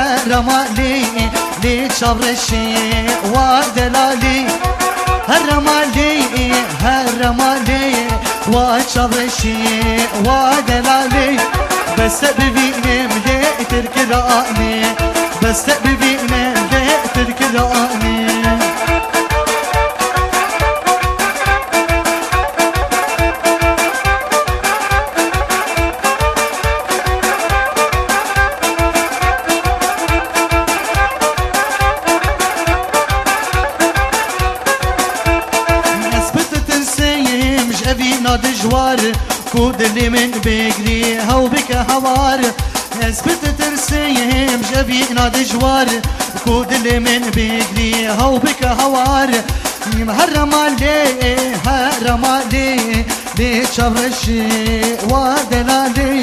هرمالي لي شبرشي ودلالي هرمالي وشبرشي ودلالي بس ببيني ملي تركلاني بس ببيني ملي تركلاني دجوار كود اللي من بيجري هو بك هوار اثبت ترسيم جبينا دجوار كود اللي من بيجري هو بك هوار هرم علي لي شبرشي ودلالي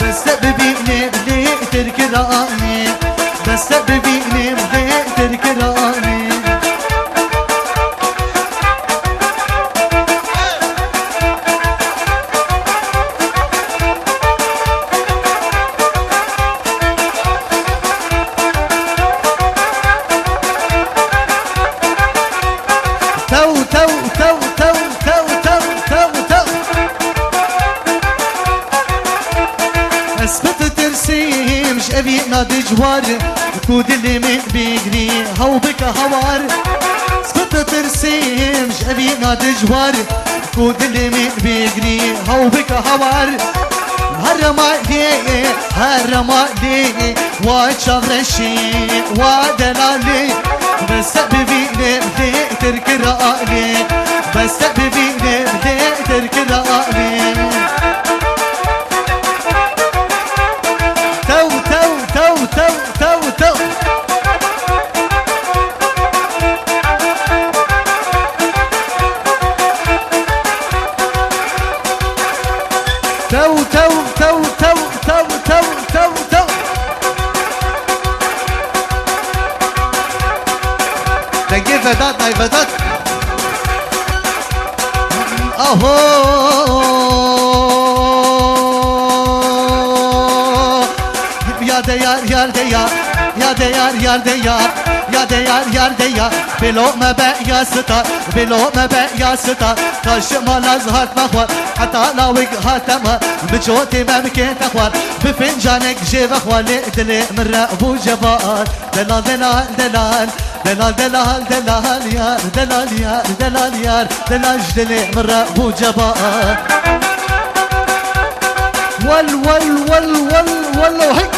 بس ببيني بلي تركلاني بس ببيني بلي تركلاني أبينا دجوار كود اللي من بيجري هو بك هوار سكت ترسيم أبينا دجوار كود اللي من بيجري هو بك هوار هرمالي وشبرشي ودلالي بس ببيني بلي تركلاني بس ببيني بلي تركلاني بدات اهو يا ديار بلو ما بقى ستار بلو ما بقى ستار كاش ما لازهات مخوار حتى لو هاتما بجوتي ما مكين تخوار بفنجانك جيب اخوالي دلي من رأبو جبار دلال دلال دلال دلال دلال دلال يار دلال يار دلال يار دلال جدلي من رأبو جبار ول هيك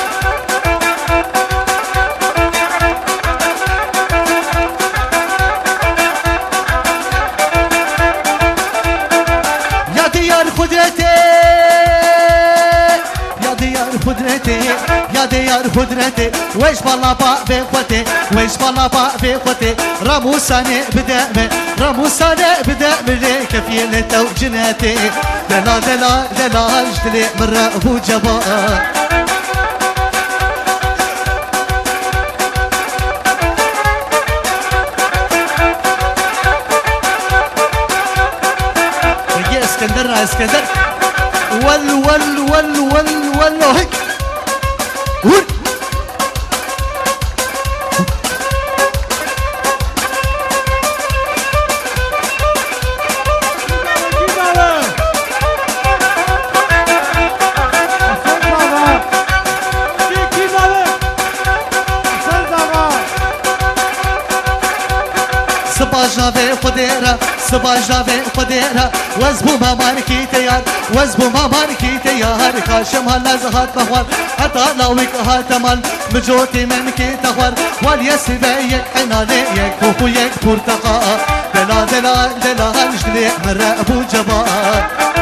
يا ديار قدرتي ويش بالله باء بقوتي ويش بالله باء بقوتي رموساني بدأ لي كفيل توجناتي دلال جدلي من رأبو جبار يا اسكندر ول هيك ول سباجنا في قديرة وزبو ما ماركي تيار وزبو ما ماركي تيار كاشم هلا زهات مهوار حتى لوك هاتمال مجوتي منكي تغوار واليسبيك حنانيك وخويك برتقاء دلال جدلي من رأبو جبار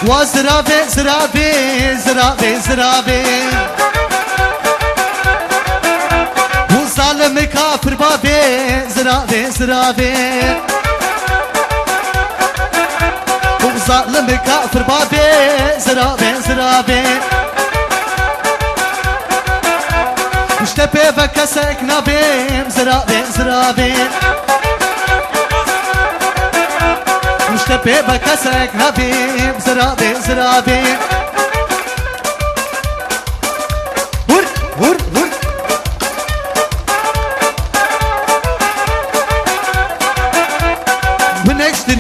وزرابي وظالم كافر بابي زرابي ظالم كافر بابي زرابي زرابي اشتبه بكسك نبيم زرابي زرابي اشتبه بكسك نبيم زرابي زرابي